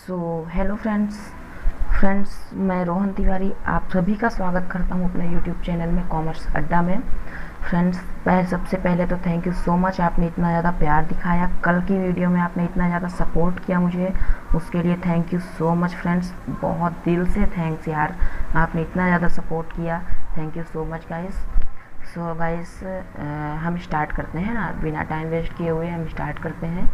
So hello friends मैं रोहन तिवारी आप सभी का स्वागत करता हूं अपने यूट्यूब चैनल में कॉमर्स अड्डा में। फ्रेंड्स सबसे पहले तो थैंक यू सो मच, आपने इतना ज़्यादा प्यार दिखाया, कल की वीडियो में आपने इतना ज़्यादा सपोर्ट किया मुझे, उसके लिए thank you so much friends. बहुत दिल से थैंक्स यार, आपने इतना ज़्यादा सपोर्ट किया, thank you so much guys. So guys हम स्टार्ट करते हैं ना, बिना टाइम वेस्ट किए हुए हम स्टार्ट करते हैं।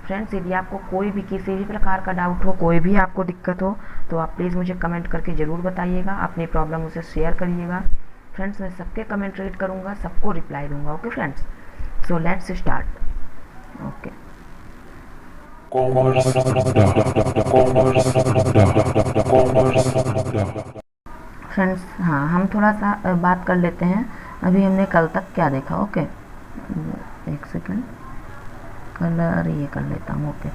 फ्रेंड्स यदि आपको कोई भी किसी भी प्रकार का डाउट हो, कोई भी आपको दिक्कत हो, तो आप प्लीज़ मुझे कमेंट करके ज़रूर बताइएगा, अपनी प्रॉब्लम मुझसे शेयर करिएगा। फ्रेंड्स मैं सबके कमेंट रीड करूँगा, सबको रिप्लाई दूंगा। Okay friends, so let's start. Okay friends, हाँ हम थोड़ा सा बात कर लेते हैं। अभी हमने कल तक क्या देखा। ओके एक सेकेंड, कलर ये कर लेता हूँ। ओके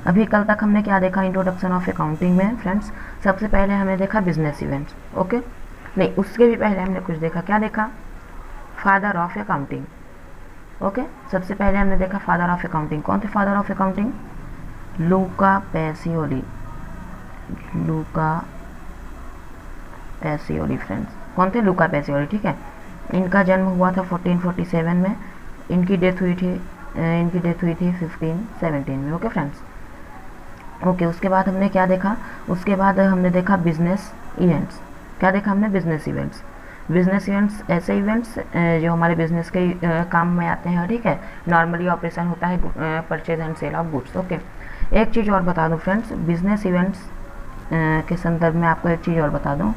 अभी कल तक हमने क्या देखा इंट्रोडक्शन ऑफ अकाउंटिंग में। फ्रेंड्स सबसे पहले हमने देखा बिजनेस इवेंट्स। ओके नहीं, उसके भी पहले हमने कुछ देखा। क्या देखा? Father of accounting. ओके सबसे पहले हमने देखा फादर ऑफ अकाउंटिंग। कौन थे father of accounting? Luka Pacioli. Luka Pacioli friends, कौन थे? लूका पैसियोली। ठीक है, इनका जन्म हुआ था 1447 में, इनकी डेथ हुई थी 1517 में। ओके फ्रेंड्स, ओके उसके बाद हमने क्या देखा? उसके बाद हमने देखा बिजनेस इवेंट्स। क्या देखा हमने? Business events. बिजनेस इवेंट्स ऐसे इवेंट्स जो हमारे बिजनेस के काम में आते हैं। ठीक है, नॉर्मली ऑपरेशन होता है purchase and sale of goods. Okay एक चीज़ और बता दूं फ्रेंड्स, बिजनेस इवेंट्स के संदर्भ में आपको एक चीज़ और बता दूं,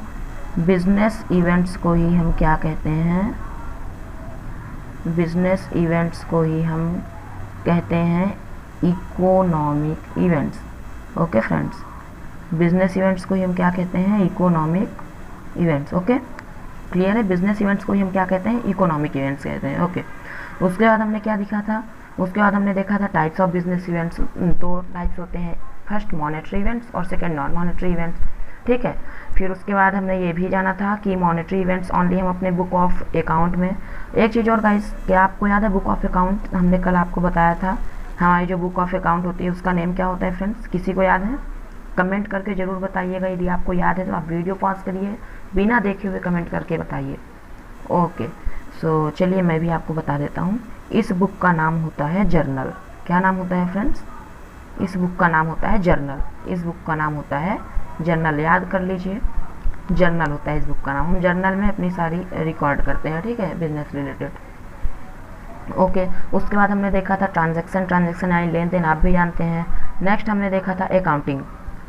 बिजनेस इवेंट्स को ही हम क्या कहते हैं? बिजनेस इवेंट्स को ही हम कहते हैं economic events. Okay friends, business events को ही हम क्या कहते हैं? Economic events. ओके क्लियर है? बिजनेस इवेंट्स को ही हम क्या कहते हैं? इकोनॉमिक इवेंट्स कहते हैं। ओके उसके बाद हमने क्या दिखा था? उसके बाद हमने देखा था टाइप्स ऑफ बिजनेस इवेंट्स। दो टाइप्स होते हैं, फर्स्ट मॉनेटरी इवेंट्स और सेकंड नॉन मॉनेटरी इवेंट्स। ठीक है, फिर उसके बाद हमने ये भी जाना था कि मॉनेटरी इवेंट्स ओनली हम अपने बुक ऑफ अकाउंट में। एक चीज़ और गाइस, क्या आपको याद है बुक ऑफ अकाउंट? हमने कल आपको बताया था हमारी जो बुक ऑफ अकाउंट होती है उसका नेम क्या होता है फ्रेंड्स? किसी को याद है? कमेंट करके ज़रूर बताइएगा। यदि आपको याद है तो आप वीडियो पॉज करिए, बिना देखे हुए कमेंट करके बताइए। ओके सो चलिए मैं भी आपको बता देता हूँ। इस बुक का नाम होता है जर्नल। क्या नाम होता है फ्रेंड्स? इस बुक का नाम होता है जर्नल। इस बुक का नाम होता है जर्नल, याद कर लीजिए, जर्नल होता है इस बुक का नाम। हम जर्नल में अपनी सारी रिकॉर्ड करते हैं। ठीक है, बिजनेस रिलेटेड। ओके उसके बाद हमने देखा था ट्रांजैक्शन यानी लेन देन, आप भी जानते हैं। नेक्स्ट हमने देखा था अकाउंटिंग।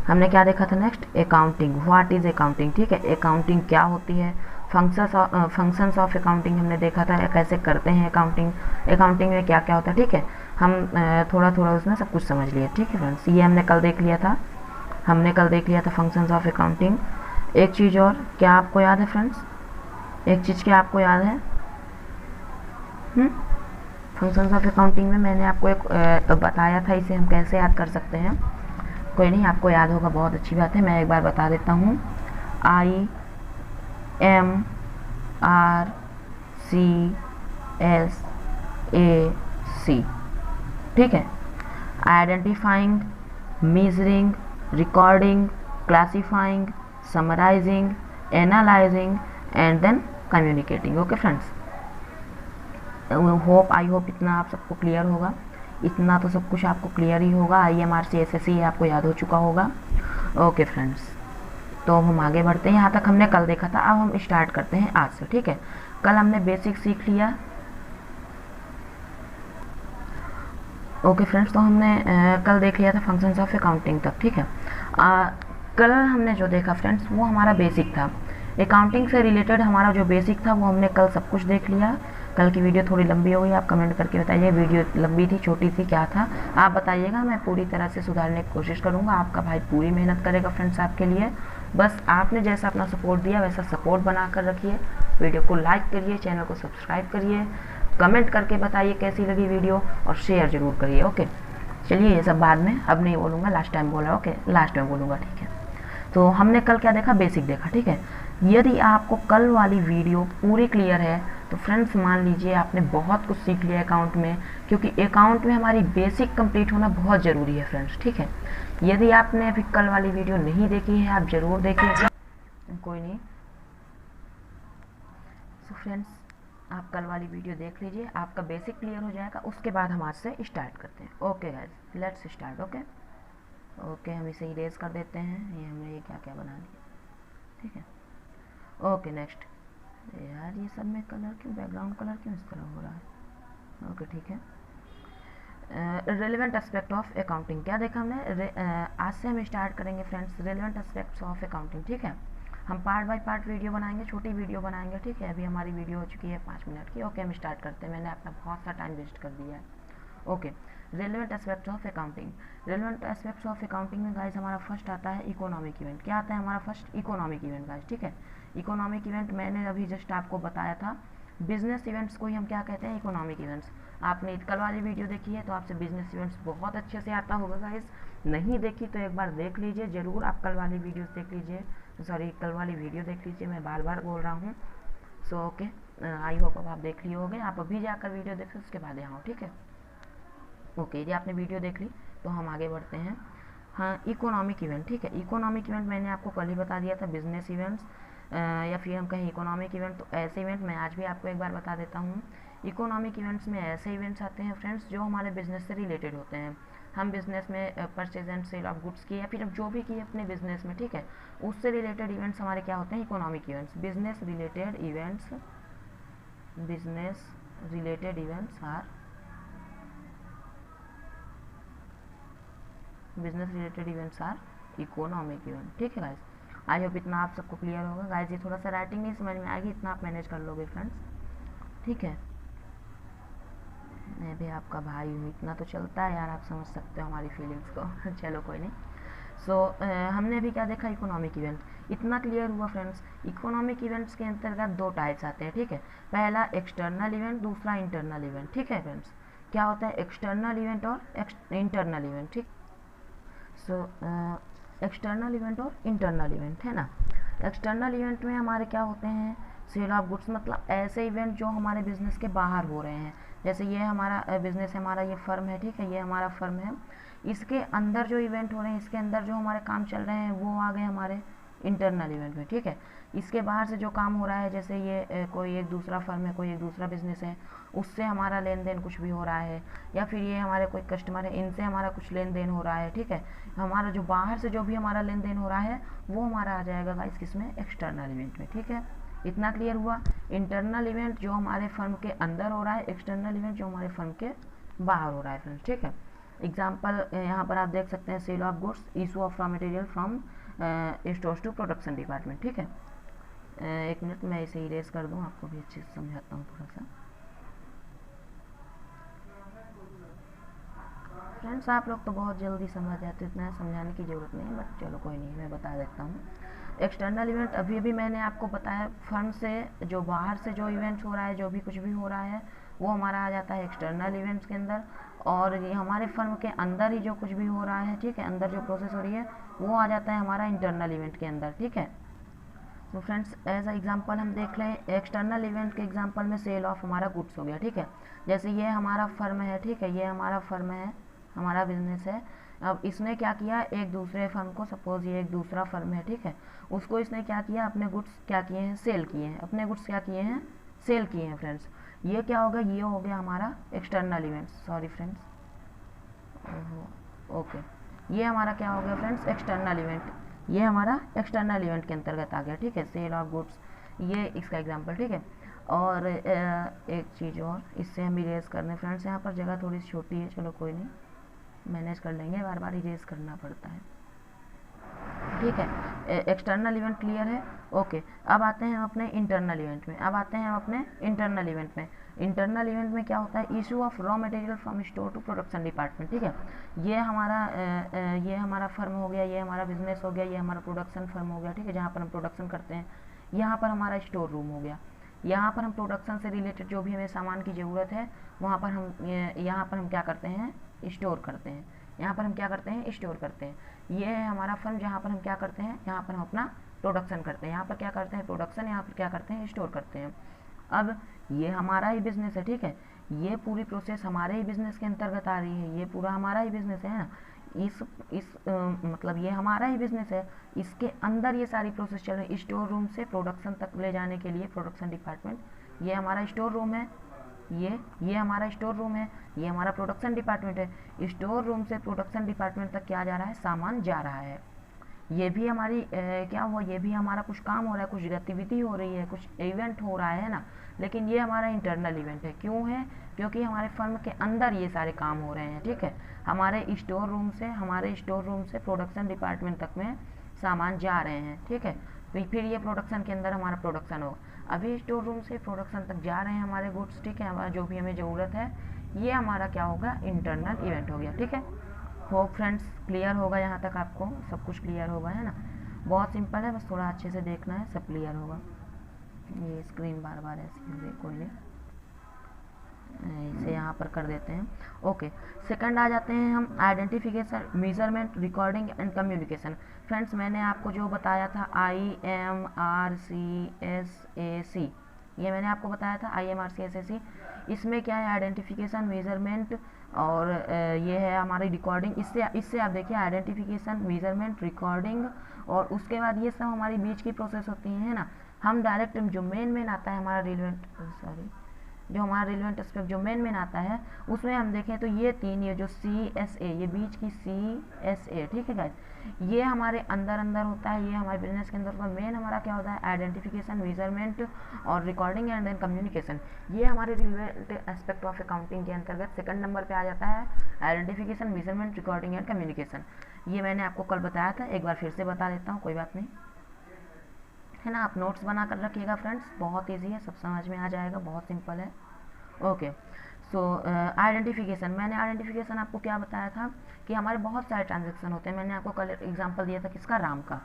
हमने क्या देखा था next? Accounting. What is accounting? ठीक है, अकाउंटिंग क्या होती है? फंक्शंस ऑफ अकाउंटिंग हमने देखा था, कैसे करते हैं अकाउंटिंग, अकाउंटिंग में क्या क्या होता है। ठीक है, हम थोड़ा थोड़ा उसमें सब कुछ समझ लिए। ठीक है फ्रेंड्स, ये हमने कल देख लिया था। हमने कल देख लिया था फंक्शंस ऑफ अकाउंटिंग। एक चीज़ और, क्या आपको याद है फ्रेंड्स? एक चीज़ क्या आपको याद है? फंक्शंस ऑफ अकाउंटिंग में मैंने आपको एक बताया था, इसे हम कैसे याद कर सकते हैं। कोई नहीं, आपको याद होगा, बहुत अच्छी बात है। मैं एक बार बता देता हूँ, IMRCSAC। ठीक है, identifying, measuring, recording, classifying, summarising, analysing and then communicating. Okay friends, I hope इतना आप सबको क्लियर होगा। इतना तो सब कुछ आपको क्लियर ही होगा। IMRCSAC आपको याद हो चुका होगा। ओके फ्रेंड्स, तो हम आगे बढ़ते हैं। यहाँ तक हमने कल देखा था, अब हम स्टार्ट करते हैं आज से। ठीक है, कल हमने बेसिक सीख लिया। ओके फ्रेंड्स, तो हमने कल देख लिया था फंक्शंस ऑफ अकाउंटिंग तक। ठीक है, कल हमने जो देखा फ्रेंड्स वो हमारा बेसिक था। अकाउंटिंग से रिलेटेड हमारा जो बेसिक था वो हमने कल सब कुछ देख लिया। कल की वीडियो थोड़ी लंबी हो गई, आप कमेंट करके बताइए वीडियो लंबी थी, छोटी थी, क्या था, आप बताइएगा। मैं पूरी तरह से सुधारने की कोशिश करूँगा। आपका भाई पूरी मेहनत करेगा फ्रेंड्स आपके लिए। बस आपने जैसा अपना सपोर्ट दिया वैसा सपोर्ट बना कर रखिए। वीडियो को लाइक करिए, चैनल को सब्सक्राइब करिए, कमेंट करके बताइए कैसी लगी वीडियो, और शेयर ज़रूर करिए। ओके चलिए, ये सब बाद में, अब नहीं बोलूँगा, लास्ट टाइम बोला। ओके लास्ट में बोलूँगा। ठीक है, तो हमने कल क्या देखा? बेसिक देखा। ठीक है, यदि आपको कल वाली वीडियो पूरी क्लियर है तो फ्रेंड्स मान लीजिए आपने बहुत कुछ सीख लिया अकाउंट में, क्योंकि अकाउंट में हमारी बेसिक कंप्लीट होना बहुत ज़रूरी है फ्रेंड्स। ठीक है, यदि आपने अभी कल वाली वीडियो नहीं देखी है आप ज़रूर देखिएगा, कोई नहीं। सो फ्रेंड्स, आप कल वाली वीडियो देख लीजिए, आपका बेसिक क्लियर हो जाएगा। उसके बाद हम आज से स्टार्ट करते हैं। Okay guys, let's start. Okay हम इसे इरेज कर देते हैं, ये हमने ये क्या क्या बना लिया, ठीक है। Okay next. यार ये सब में कलर क्यों, बैकग्राउंड कलर क्यों इस तरह हो रहा है। ओके ठीक है। रेलिवेंट एस्पेक्ट ऑफ अकाउंटिंग, क्या देखा हमने, आज से हम स्टार्ट करेंगे friends relevant aspects of accounting, ठीक है। हम पार्ट बाय पार्ट वीडियो बनाएंगे, छोटी वीडियो बनाएंगे, ठीक है। अभी हमारी वीडियो हो चुकी है 5 मिनट की। ओके हम स्टार्ट करते हैं, मैंने अपना बहुत सा टाइम वेस्ट कर दिया है। Okay, relevant aspects of accounting. Relevant aspects of accounting में गाइस हमारा फर्स्ट आता है इकोनॉमिक इवेंट। क्या आता है हमारा फर्स्ट, इकोनॉमिक इवेंट गाइस, ठीक है। इकोनॉमिक इवेंट मैंने अभी जस्ट आपको बताया था, बिजनेस इवेंट्स को ही हम क्या कहते हैं, इकोनॉमिक इवेंट्स। आपने कल वाली वीडियो देखी है तो आपसे बिजनेस इवेंट्स बहुत अच्छे से आता होगा गाइस, नहीं देखी तो एक बार देख लीजिए ज़रूर, आप कल वाली वीडियोस देख लीजिए, सॉरी कल वाली वीडियो देख लीजिए, मैं बार बार बोल रहा हूँ। सो ओके, आई होप अब आप देख लिए होंगे, आप अभी जाकर वीडियो देखिए उसके बाद यहाँ, ठीक है। ओके यदि आपने वीडियो देख ली तो हम आगे बढ़ते हैं। हाँ, इकोनॉमिक इवेंट, ठीक है। इकोनॉमिक इवेंट मैंने आपको कल ही बता दिया था, बिजनेस इवेंट्स या फिर हम कहें इकोनॉमिक इवेंट, तो ऐसे इवेंट मैं आज भी आपको एक बार बता देता हूँ। इकोनॉमिक इवेंट्स में ऐसे इवेंट्स आते हैं फ्रेंड्स जो हमारे बिजनेस से रिलेटेड होते हैं। हम बिजनेस में purchase and sale of goods की या फिर जो भी किए अपने बिजनेस में, ठीक है, उससे रिलेटेड इवेंट्स हमारे क्या होते हैं, economic events. Business related events, business related events are business related events are economic event, ठीक है गाइस। आई होप इतना आप सबको क्लियर होगा गाइस, ये थोड़ा सा राइटिंग नहीं समझ में आएगी, इतना आप मैनेज कर लोगे फ्रेंड्स, ठीक है। मैं भी आपका भाई हूँ, इतना तो चलता है यार, आप समझ सकते हो हमारी फीलिंग्स को चलो कोई नहीं। सो हमने अभी क्या देखा, इकोनॉमिक इवेंट, इतना क्लियर हुआ फ्रेंड्स। इकोनॉमिक इवेंट्स के अंतर्गत दो टाइप्स आते हैं, ठीक है। पहला एक्सटर्नल इवेंट, दूसरा इंटरनल इवेंट, ठीक है फ्रेंड्स। क्या होता है एक्सटर्नल इवेंट और इंटरनल इवेंट, ठीक। सो एक्सटर्नल इवेंट और इंटरनल इवेंट है ना। एक्सटर्नल इवेंट में हमारे क्या होते हैं, सेल ऑफ गुड्स, मतलब ऐसे इवेंट जो हमारे बिजनेस के बाहर हो रहे हैं। जैसे ये हमारा बिजनेस है, हमारा ये फर्म है, ठीक है, ये हमारा फर्म है, इसके अंदर जो इवेंट हो रहे हैं, इसके अंदर जो हमारे काम चल रहे हैं वो आ गए हमारे इंटरनल इवेंट में, ठीक है। इसके बाहर से जो काम हो रहा है, जैसे ये कोई एक दूसरा फर्म है, कोई एक दूसरा बिजनेस है, उससे हमारा लेन देन कुछ भी हो रहा है, या फिर ये हमारे कोई कस्टमर है, इनसे हमारा कुछ लेन देन हो रहा है, ठीक है। हमारा जो बाहर से जो भी हमारा लेन देन हो रहा है वो हमारा आ जाएगा गाइस किसमें, एक्सटर्नल इवेंट में, ठीक है। इतना क्लियर हुआ। इंटरनल इवेंट जो हमारे फर्म के अंदर हो रहा है, एक्सटर्नल इवेंट जो हमारे फर्म के बाहर हो रहा है फ्रेंड्स, ठीक है। एग्जाम्पल यहाँ पर आप देख सकते हैं, sale of goods, issue of raw material from stores to production department, ठीक है। एक मिनट मैं इसे इरेज कर दूँ, आपको भी अच्छे से समझाता हूँ थोड़ा सा। फ्रेंड्स आप लोग तो बहुत जल्दी समझ जाते हो, इतना समझाने की ज़रूरत नहीं है, बट चलो कोई नहीं, मैं बता देता हूँ। एक्सटर्नल इवेंट अभी अभी मैंने आपको बताया, फर्म से जो बाहर से जो इवेंट हो रहा है, जो भी कुछ भी हो रहा है वो हमारा आ जाता है एक्सटर्नल इवेंट्स के अंदर, और ये हमारे फर्म के अंदर ही जो कुछ भी हो रहा है, ठीक है, अंदर जो प्रोसेस हो रही है वो आ जाता है हमारा इंटरनल इवेंट के अंदर, ठीक है। तो फ्रेंड्स एज एग्जांपल हम देख लें, एक्सटर्नल इवेंट के एग्जांपल में सेल ऑफ हमारा गुड्स हो गया, ठीक है। जैसे ये हमारा फर्म है, ठीक है, ये हमारा फर्म है, हमारा बिजनेस है। अब इसने क्या किया, एक दूसरे फर्म को, सपोज ये एक दूसरा फर्म है, ठीक है, उसको इसने क्या किया, अपने गुड्स क्या किए हैं, सेल किए हैं, अपने गुड्स क्या किए हैं, सेल किए हैं फ्रेंड्स। ये क्या होगा, ये हो गया हमारा external event, sorry friends, okay, ये हमारा क्या हो गया फ्रेंड्स, एक्सटर्नल इवेंट, ये हमारा एक्सटर्नल इवेंट के अंतर्गत आ गया, ठीक है, सेल ऑफ गुड्स, ये इसका एग्जांपल, ठीक है। और एक चीज़ और, इससे हम इरेज करने फ्रेंड्स, यहाँ पर जगह थोड़ी सी छोटी है, चलो कोई नहीं, मैनेज कर लेंगे, बार बार इरेज करना पड़ता है, ठीक है। एक्सटर्नल इवेंट क्लियर है, ओके। अब आते हैं हम अपने इंटरनल इवेंट में, अब आते हैं हम अपने इंटरनल इवेंट में। इंटरनल इवेंट में क्या होता है, issue of raw material from store to production department, ठीक है। ये हमारा फर्म हो गया, ये हमारा बिजनेस हो गया, ये हमारा प्रोडक्शन फर्म हो गया, ठीक है, जहाँ पर हम प्रोडक्शन करते हैं। यहाँ पर हमारा स्टोर रूम हो गया, यहाँ पर हम प्रोडक्शन से रिलेटेड जो भी हमें सामान की ज़रूरत है वहाँ पर हम यहाँ पर हम क्या करते हैं, स्टोर करते हैं, यहाँ पर हम क्या करते हैं, स्टोर करते हैं। ये है हमारा फर्म जहाँ पर हम क्या करते हैं, यहाँ पर हम अपना प्रोडक्शन करते हैं, यहाँ पर क्या करते हैं, प्रोडक्शन, यहाँ पर क्या करते हैं, स्टोर करते हैं। अब ये हमारा ही बिजनेस है, ठीक है, ये पूरी प्रोसेस हमारे ही बिजनेस के अंतर्गत आ रही है, ये पूरा हमारा ही बिजनेस है ना। मतलब ये हमारा ही बिजनेस है, इसके अंदर ये सारी प्रोसेस चल रही है। स्टोर रूम से प्रोडक्शन तक ले जाने के लिए प्रोडक्शन डिपार्टमेंट, ये हमारा स्टोर रूम है, ये हमारा स्टोर रूम है, ये हमारा प्रोडक्शन डिपार्टमेंट है। स्टोर रूम से प्रोडक्शन डिपार्टमेंट तक क्या जा रहा है, सामान जा रहा है। ये भी हमारी क्या हुआ, ये भी हमारा कुछ काम हो रहा है, कुछ गतिविधि हो रही है, कुछ इवेंट हो रहा है ना। लेकिन ये हमारा इंटरनल इवेंट है। क्यों है, क्योंकि हमारे फर्म के अंदर ये सारे काम हो रहे हैं, ठीक है। हमारे स्टोर रूम से प्रोडक्शन डिपार्टमेंट तक में सामान जा रहे हैं, ठीक है। तो फिर ये प्रोडक्शन के अंदर हमारा प्रोडक्शन होगा। अभी स्टोर रूम से प्रोडक्शन तक जा रहे हैं हमारे गुड्स, ठीक है, हमारा जो भी हमें ज़रूरत है, ये हमारा क्या होगा, इंटरनल इवेंट हो गया, ठीक है। होप फ्रेंड्स क्लियर होगा, यहाँ तक आपको सब कुछ क्लियर होगा, है ना। बहुत सिंपल है, बस थोड़ा अच्छे से देखना है, सब क्लियर होगा। ये स्क्रीन बार बार ऐसी हो गई, कोई नहीं, इसे यहाँ पर कर देते हैं। ओके, सेकंड आ जाते हैं हम, identification, measurement, recording and communication. Friends मैंने आपको जो बताया था IMRCSAC, ये मैंने आपको बताया था IMRCSAC। इसमें क्या है, आइडेंटिफिकेशन, मेजरमेंट और ये है हमारी रिकॉर्डिंग। इससे आप देखिए, आइडेंटिफिकेशन, मेजरमेंट, रिकॉर्डिंग और उसके बाद ये सब हमारी बीच की प्रोसेस होती है ना। हम डायरेक्ट जो मेन आता है हमारा जो हमारा रिलेवेंट एस्पेक्ट जो मेन आता है, उसमें हम देखें तो ये तीन, ये जो CSA, ये बीच की CSA, ठीक है गाइस, ये हमारे अंदर होता है, ये हमारे बिजनेस के अंदर होता है। मेन हमारा क्या होता है, आइडेंटिफिकेशन, मेजरमेंट और रिकॉर्डिंग एंड देन कम्युनिकेशन। ये हमारे रिलेवेंट एस्पेक्ट ऑफ अकाउंटिंग के अंतर्गत सेकंड नंबर पे आ जाता है, identification, measurement, recording and communication. ये मैंने आपको कल बताया था, एक बार फिर से बता देता हूँ, कोई बात नहीं, है ना। आप नोट्स बना कर रखिएगा फ्रेंड्स, बहुत ईजी है, सब समझ में आ जाएगा, बहुत सिंपल है। ओके, सो आइडेंटिफिकेशन, मैंने आइडेंटिफिकेशन आपको क्या बताया था कि हमारे बहुत सारे ट्रांजेक्शन होते हैं। मैंने आपको कल एग्जांपल दिया था किसका, राम का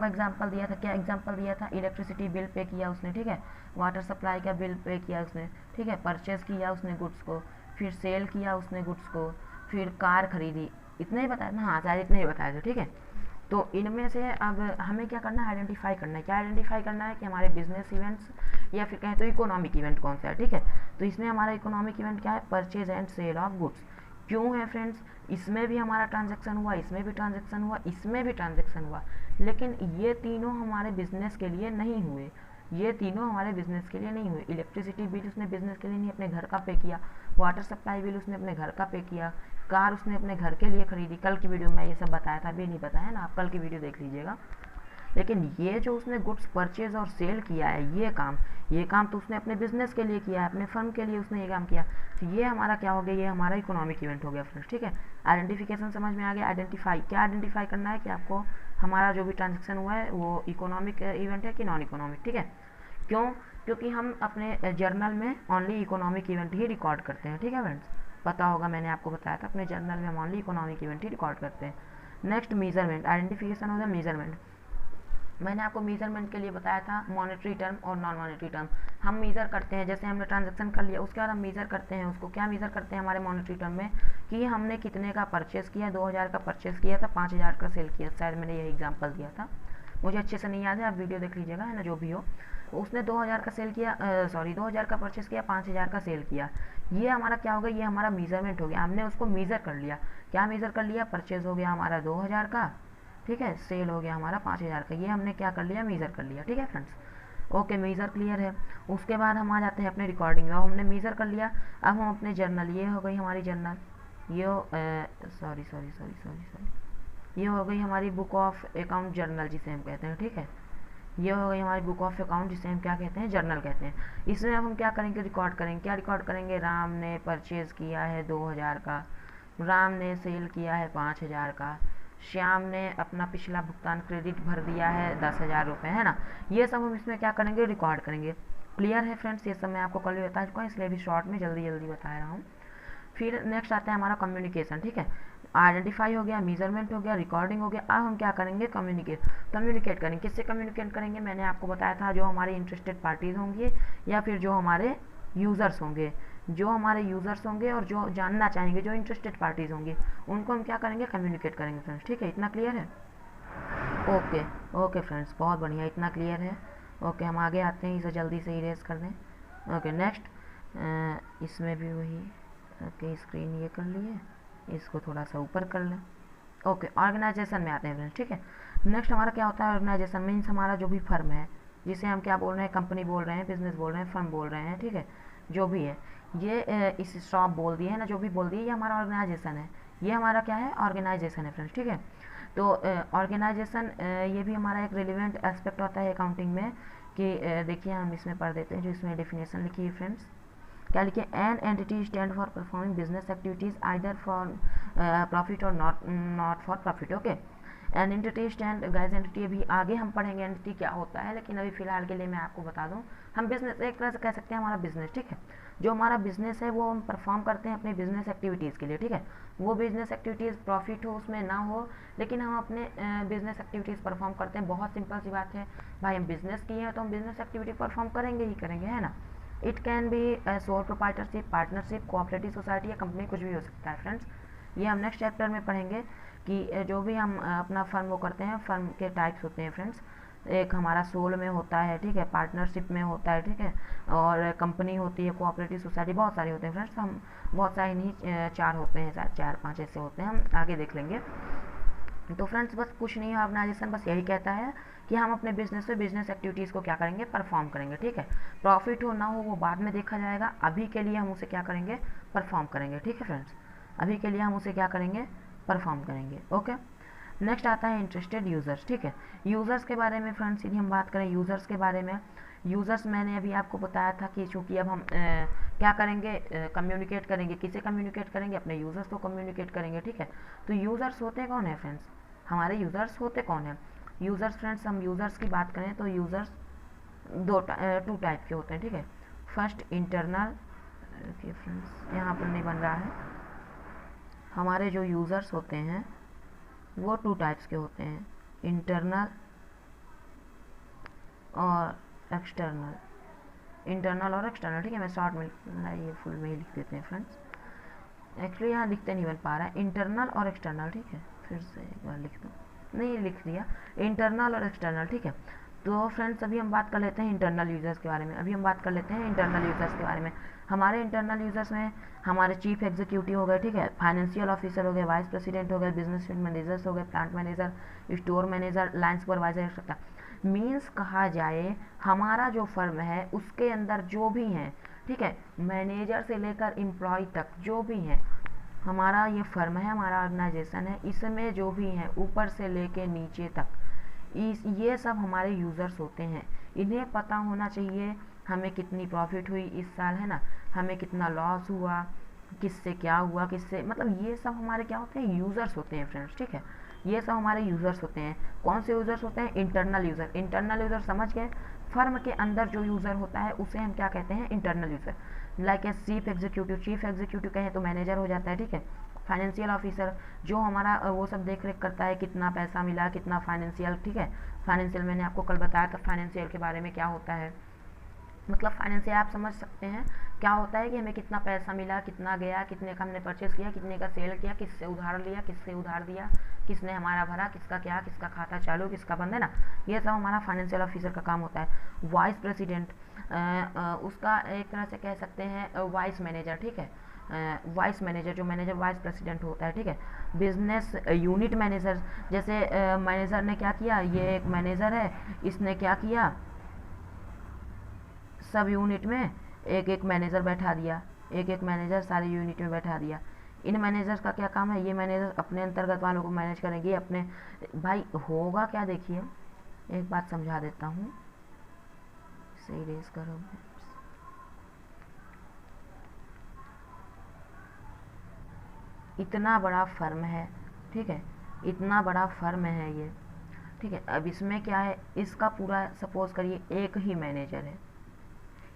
एग्जांपल दिया था। क्या एग्जांपल दिया था, इलेक्ट्रिसिटी बिल पे किया उसने, ठीक है, वाटर सप्लाई का बिल पे किया उसने, ठीक है, परचेज किया उसने गुड्स को, फिर सेल किया उसने गुड्स को, फिर कार खरीदी, इतना ही बताया ना, हाँ शायद इतना ही बताया था, ठीक है। तो इनमें से अब हमें क्या करना है, आइडेंटिफाई करना है। क्या आइडेंटिफाई करना है कि हमारे बिजनेस इवेंट्स या फिर कहें तो इकोनॉमिक इवेंट कौन सा है, ठीक है। तो इसमें हमारा इकोनॉमिक इवेंट क्या है, purchase and sale of goods. क्यों है फ्रेंड्स, इसमें भी हमारा ट्रांजैक्शन हुआ, इसमें भी ट्रांजैक्शन हुआ, इसमें भी ट्रांजैक्शन हुआ, लेकिन ये तीनों हमारे बिजनेस के लिए नहीं हुए, ये तीनों हमारे बिजनेस के लिए नहीं हुए। इलेक्ट्रिसिटी बिल उसने बिजनेस के लिए नहीं, अपने घर का पे किया। वाटर सप्लाई बिल उसने अपने घर का पे किया। कार उसने अपने घर के लिए खरीदी। कल की वीडियो में ये सब बताया था, अभी नहीं बताया ना, आप कल की वीडियो देख लीजिएगा। लेकिन ये जो उसने गुड्स परचेज और सेल किया है, ये काम तो उसने अपने बिजनेस के लिए किया है, अपने फर्म के लिए उसने ये काम किया। तो ये हमारा क्या हो गया, ये हमारा इकोनॉमिक इवेंट हो गया फ्रेंड्स, ठीक है। आइडेंटिफिकेशन समझ में आ गया। आइडेंटिफाई, क्या आइडेंटिफाई करना है कि आपको हमारा जो भी ट्रांजेक्शन हुआ है वो इकोनॉमिक इवेंट है कि नॉन इकोनॉमिक, ठीक है। क्यों, क्योंकि हम अपने जर्नल में ओनली इकोनॉमिक इवेंट ही रिकॉर्ड करते हैं, ठीक है फ्रेंड्स। पता होगा, मैंने आपको बताया था, अपने जर्नल में हम ओनली इकोनॉमिक इवेंट ही रिकॉर्ड करते हैं। नेक्स्ट, मेजरमेंट, आइडेंटिफिकेशन हो गया मेजरमेंट। मैंने आपको मेजरमेंट के लिए बताया था मॉनेटरी टर्म और नॉन मॉनेटरी टर्म। हम मेज़र करते हैं, जैसे हमने ट्रांजैक्शन कर लिया उसके बाद हम मेज़र करते हैं उसको। क्या मेज़र करते हैं हमारे मॉनेटरी टर्म में, कि हमने कितने का परचेज़ किया, 2000 का परचेज़ किया था, 5000 का सेल किया। शायद मैंने यही एग्जांपल दिया था, मुझे अच्छे से नहीं याद है, आप वीडियो देख लीजिएगा, है ना, जो भी हो। उसने 2000 का सेल किया, 2000 का परचेज़ किया, 5000 का सेल किया। ये हमारा क्या हो गया, ये हमारा मेजरमेंट हो गया। हमने उसको मेज़र कर लिया। क्या मेज़र कर लिया, परचेज़ हो गया हमारा 2000 का, ठीक है, सेल हो गया हमारा 5000 का। ये हमने क्या कर लिया, मेज़र कर लिया, ठीक है फ्रेंड्स। ओके, मेज़र क्लियर है। उसके बाद हम आ जाते हैं अपने रिकॉर्डिंग में। अब हमने मेज़र कर लिया, अब हम अपने जर्नल, ये हो गई हमारी जर्नल, ये ये हो गई हमारी बुक ऑफ अकाउंट जर्नल जिसे हम कहते हैं, ठीक है। ये हो गई हमारी बुक ऑफ अकाउंट जिसे हम क्या कहते हैं, जर्नल कहते हैं। इसमें अब हम क्या करेंगे, रिकॉर्ड करेंगे। क्या रिकॉर्ड करेंगे, राम ने परचेज़ किया है 2000 का, राम ने सेल किया है 5000 का, श्याम ने अपना पिछला भुगतान क्रेडिट भर दिया है 10,000 रुपये, है ना। ये सब हम इसमें क्या करेंगे, रिकॉर्ड करेंगे। क्लियर है फ्रेंड्स, ये सब मैं आपको कल भी बता चुका हूँ, इसलिए भी शॉर्ट में जल्दी बता रहा हूँ। फिर नेक्स्ट आता है हमारा कम्युनिकेशन, ठीक है। आइडेंटिफाई हो गया, मेजरमेंट हो गया, रिकॉर्डिंग हो गया। अब हम क्या करेंगे, कम्युनिकेट करेंगे। किससे कम्युनिकेट करेंगे, मैंने आपको बताया था, जो हमारे इंटरेस्टेड पार्टीज होंगे या फिर जो हमारे यूज़र्स होंगे, और जो जानना चाहेंगे, जो इंटरेस्टेड पार्टीज होंगे, उनको हम क्या करेंगे, कम्युनिकेट करेंगे फ्रेंड्स, ठीक है। इतना क्लियर है। ओके फ्रेंड्स, बहुत बढ़िया, इतना क्लियर है। ओके, हम आगे आते हैं, इसे जल्दी से इरेज कर दें। ओके, नेक्स्ट, इसमें भी वही। ओके, स्क्रीन ये कर लिए, इसको थोड़ा सा ऊपर कर लें। ओके, ऑर्गेनाइजेशन में आते हैं फ्रेंड्स, ठीक है। नेक्स्ट हमारा क्या होता है, ऑर्गेनाइजेशन मीन्स हमारा जो भी फर्म है, जिसे हम क्या बोल रहे हैं, कंपनी बोल रहे हैं, बिजनेस बोल रहे हैं, फर्म बोल रहे हैं, ठीक है, जो भी है ये इस शॉप बोल दिए है ना, जो भी बोल दिए, ये हमारा ऑर्गेनाइजेशन है, ये हमारा क्या है, ऑर्गेनाइजेशन है फ्रेंड्स, ठीक है। तो ऑर्गेनाइजेशन ये भी हमारा एक रिलेवेंट एस्पेक्ट होता है अकाउंटिंग में कि देखिए हम इसमें पढ़ देते हैं, जो इसमें डेफिनेशन लिखी है फ्रेंड्स, क्या लिखे, an entity stand for performing business activities either for profit और not for profit, okay. An entity stand, guys entity भी आगे हम पढ़ेंगे एंटिटी क्या होता है, लेकिन अभी फिलहाल के लिए मैं आपको बता दूं, हम बिजनेस एक तरह से कह सकते हैं हमारा बिजनेस, ठीक है। जो हमारा बिजनेस है वो हम परफॉर्म करते हैं अपने बिजनेस एक्टिविटीज़ के लिए, ठीक है। वो बिजनेस एक्टिविटीज़ प्रॉफिट हो उसमें ना हो, लेकिन हम अपने बिजनेस एक्टिविटीज़ परफॉर्म करते हैं। बहुत सिंपल सी बात है भाई, हम बिजनेस किए हैं तो हम बिजनेस एक्टिविटी परफॉर्म करेंगे ही करेंगे, है ना। It can be sole proprietorship, partnership, cooperative society या कंपनी, कुछ भी हो सकता है फ्रेंड्स। ये हम नेक्स्ट चैप्टर में पढ़ेंगे कि जो भी हम अपना फर्म वो करते हैं, फर्म के टाइप्स होते हैं फ्रेंड्स। एक हमारा सोल में होता है, ठीक है, पार्टनरशिप में होता है, ठीक है, और कंपनी होती है, कोऑपरेटिव सोसाइटी, बहुत सारे होते हैं फ्रेंड्स। हम बहुत सारे नहीं, 4 होते हैं, 4-5 ऐसे होते हैं, हम आगे देख लेंगे। तो फ्रेंड्स बस कुछ नहीं है, ऑर्गेनाइजेशन बस यही कहता है कि हम अपने बिजनेस में बिजनेस एक्टिविटीज़ को क्या करेंगे, परफॉर्म करेंगे, ठीक है। प्रॉफिट हो ना हो वो बाद में देखा जाएगा, अभी के लिए हम उसे क्या करेंगे, परफॉर्म करेंगे, ठीक है फ्रेंड्स। अभी के लिए हम उसे क्या करेंगे, परफॉर्म करेंगे, ओके। नेक्स्ट आता है इंटरेस्टेड यूज़र्स, ठीक है। यूज़र्स के बारे में फ्रेंड्स यदि हम बात करें यूज़र्स के बारे में, यूज़र्स मैंने अभी आपको बताया था कि चूँकि अब हम क्या करेंगे, कम्युनिकेट करेंगे, किसे कम्युनिकेट करेंगे, अपने यूज़र्स को कम्युनिकेट करेंगे, ठीक है। तो यूज़र्स होते कौन है फ्रेंड्स, हमारे यूज़र्स होते कौन है, यूज़र्स फ्रेंड्स, हम यूज़र्स की बात करें तो यूज़र्स 2 टाइप के होते हैं, ठीक है। फर्स्ट इंटरनल, देखिए फ्रेंड्स यहाँ पर नहीं बन रहा है, हमारे जो यूज़र्स होते हैं वो 2 टाइप्स के होते हैं, इंटरनल और एक्सटर्नल, इंटरनल और एक्सटर्नल, ठीक है। मैं शॉर्ट में ये फुल में ही लिख देते हैं फ्रेंड्स, एक्चुअली यहाँ लिखते नहीं बन पा रहा है, इंटरनल और एक्सटर्नल, ठीक है। फिर से एक बार लिख दूँ, नहीं लिख दिया, इंटरनल और एक्सटर्नल, ठीक है। तो फ्रेंड्स अभी हम बात कर लेते हैं इंटरनल यूज़र्स के बारे में, अभी हम बात कर लेते हैं इंटरनल यूज़र्स के बारे में। हमारे इंटरनल यूज़र्स में हमारे चीफ एग्जीक्यूटिव हो गए, ठीक है, फाइनेंशियल ऑफिसर हो गए, वाइस प्रेसिडेंट हो गए, बिजनेस मैनेजर्स हो गए, plant manager, store manager, line supervisor, etcetera. Means कहा जाए हमारा जो फर्म है उसके अंदर जो भी हैं, ठीक है, मैनेजर से लेकर एम्प्लॉय तक जो भी हैं, हमारा ये फर्म है, हमारा ऑर्गेनाइजेशन है, इसमें जो भी हैं ऊपर से लेके नीचे तक, ये सब हमारे यूज़र्स होते हैं। इन्हें पता होना चाहिए हमें कितनी प्रॉफिट हुई इस साल, है ना, हमें कितना लॉस हुआ, किससे क्या हुआ, किससे, मतलब ये सब हमारे क्या होते हैं, यूज़र्स होते हैं फ्रेंड्स, ठीक है। ये सब हमारे यूज़र्स होते हैं। कौन से यूज़र्स होते हैं, इंटरनल यूज़र। इंटरनल यूज़र समझ गए, फर्म के अंदर जो यूज़र होता है उसे हम क्या कहते हैं, internal user. Like a chief executive, chief executive कहें तो मैनेजर हो जाता है, ठीक है। फाइनेंशियल ऑफिसर जो हमारा वो सब देख रेख करता है, कितना पैसा मिला, कितना फाइनेंशियल, ठीक है। फाइनेंशियल मैंने आपको कल बताया था फाइनेंशियल के बारे में क्या होता है, मतलब फाइनेंशियल आप समझ सकते हैं क्या होता है कि हमें कितना पैसा मिला, कितना गया, कितने का हमने परचेस किया, कितने का सेल किया, किससे उधार लिया, किससे उधार दिया, किसने हमारा भरा, किसका क्या, किसका खाता चालू, किसका बंद, है ना। ये सब हमारा फाइनेंशियल ऑफिसर का काम होता है। वाइस प्रेसिडेंट, उसका एक तरह से कह सकते हैं वाइस मैनेजर, ठीक है। वाइस मैनेजर, जो मैनेजर वाइस प्रेसिडेंट होता है, ठीक है। बिजनेस यूनिट मैनेजर, जैसे मैनेजर ने क्या किया, ये एक मैनेजर है, इसने क्या किया, सब यूनिट में एक एक मैनेजर बैठा दिया, एक एक मैनेजर सारी यूनिट में बैठा दिया। इन मैनेजर्स का क्या काम है, ये मैनेजर अपने अंतर्गत वालों को मैनेज करेंगे, अपने भाई होगा क्या, देखिए एक बात समझा देता हूँ, इसे इरेज करो। इतना बड़ा फर्म है, ठीक है, इतना बड़ा फर्म है ये, ठीक है। अब इसमें क्या है, इसका पूरा सपोज करिए एक ही मैनेजर है,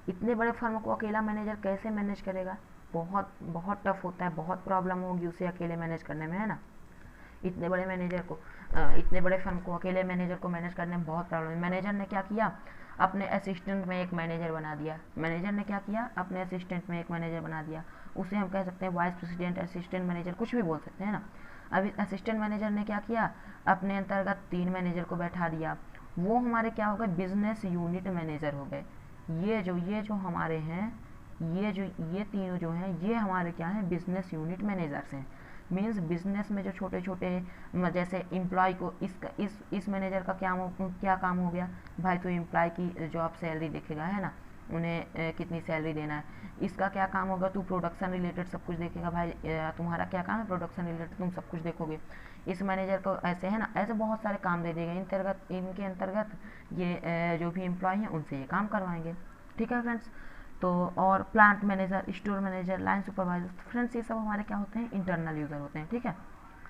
इतने बड़े फर्म को अकेला मैनेजर कैसे मैनेज करेगा, बहुत बहुत टफ होता है, बहुत प्रॉब्लम होगी उसे अकेले मैनेज करने में, है ना। इतने बड़े मैनेजर को इतने बड़े फर्म को अकेले मैनेजर को मैनेज करने में बहुत प्रॉब्लम है। मैनेजर ने क्या किया, अपने असिस्टेंट में एक मैनेजर बना दिया, मैनेजर ने क्या किया, अपने असिस्टेंट में एक मैनेजर बना दिया, उसे हम कह सकते हैं वाइस प्रेसिडेंट, असिस्टेंट मैनेजर, कुछ भी बोल सकते हैं ना। अभी असिस्टेंट मैनेजर ने क्या किया, अपने अंतर्गत 3 मैनेजर को बैठा दिया, वो हमारे क्या हो गए, बिजनेस यूनिट मैनेजर हो गए। ये जो हमारे हैं, ये तीनों जो हैं, ये हमारे क्या हैं, बिजनेस यूनिट मैनेजर्स हैं। मीन्स बिजनेस में जो छोटे छोटे जैसे एम्प्लॉय को इस मैनेजर का क्या काम हो गया भाई, तो एम्प्लॉय की जॉब सैलरी देखेगा, है ना, उन्हें कितनी सैलरी देना है। इसका क्या काम होगा, तू प्रोडक्शन रिलेटेड सब कुछ देखेगा भाई, तुम्हारा क्या काम है, प्रोडक्शन रिलेटेड तुम सब कुछ देखोगे। इस मैनेजर को ऐसे, है ना, ऐसे बहुत सारे काम दे देगा, इनके अंतर्गत ये जो भी एम्प्लॉय हैं उनसे ये काम करवाएंगे। ठीक है फ्रेंड्स। तो और plant manager, store manager, line supervisor, friends ये सब हमारे क्या होते हैं, इंटरनल यूज़र होते हैं। ठीक है,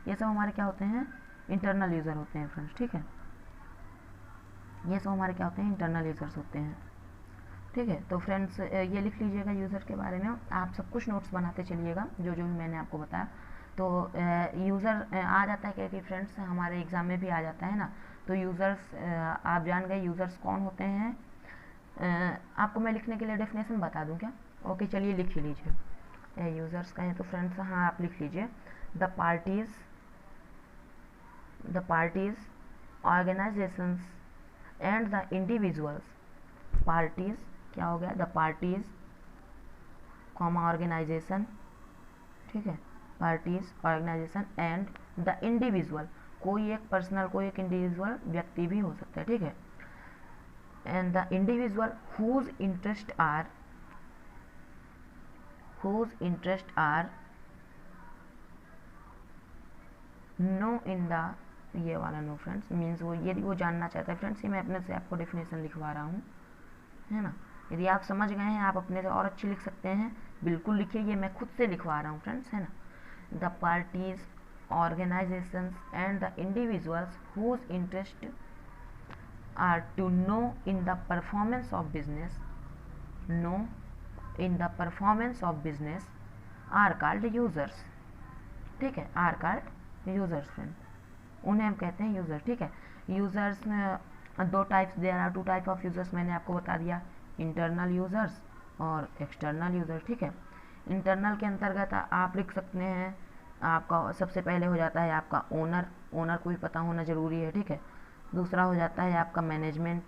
ये सब हमारे क्या होते हैं, इंटरनल यूज़र होते हैं फ्रेंड्स। ठीक है, ये सब हमारे क्या होते हैं, इंटरनल यूज़र्स होते हैं। ठीक है, तो फ्रेंड्स ये लिख लीजिएगा यूज़र के बारे में, आप सब कुछ नोट्स बनाते चलिएगा जो जो भी मैंने आपको बताया। तो यूज़र आ जाता है क्या कि फ्रेंड्स हमारे एग्ज़ाम में भी आ जाता है ना। तो यूज़र्स आप जान गए यूज़र्स कौन होते हैं। आपको मैं लिखने के लिए डेफिनेशन बता दूं क्या? ओके, चलिए लिख ही लीजिए। यूज़र्स कहें तो फ्रेंड्स हाँ आप लिख लीजिए, the parties organisations and the individuals. Parties क्या हो गया, द पार्टीज कॉमा ऑर्गेनाइजेशन, ठीक है, parties organisation and the individual, कोई एक पर्सनल, कोई एक इंडिविजुअल व्यक्ति भी हो सकता है। ठीक है, and the individual whose interest are know in the, ये वाला नो फ्रेंड्स मीन्स वो यदि वो जानना चाहता है। फ्रेंड्स ये मैं अपने से आपको डेफिनेशन लिखवा रहा हूँ, है ना। यदि आप समझ गए हैं आप अपने से और अच्छी लिख सकते हैं, बिल्कुल लिखिए, ये मैं खुद से लिखवा रहा हूँ फ्रेंड्स, है ना। The parties organisations and the individuals whose interest are to know in the performance of business are called users। ठीक है, are called users फ्रेंड, उन्हें हम कहते हैं यूज़र। ठीक है, यूज़र्स दो types, there are two type of users, मैंने आपको बता दिया, इंटरनल यूज़र्स और एक्सटर्नल यूज़र्स। ठीक है, इंटरनल के अंतर्गत आप लिख सकते हैं, आपका सबसे पहले हो जाता है आपका ओनर को भी पता होना ज़रूरी है। ठीक है, दूसरा हो जाता है आपका मैनेजमेंट,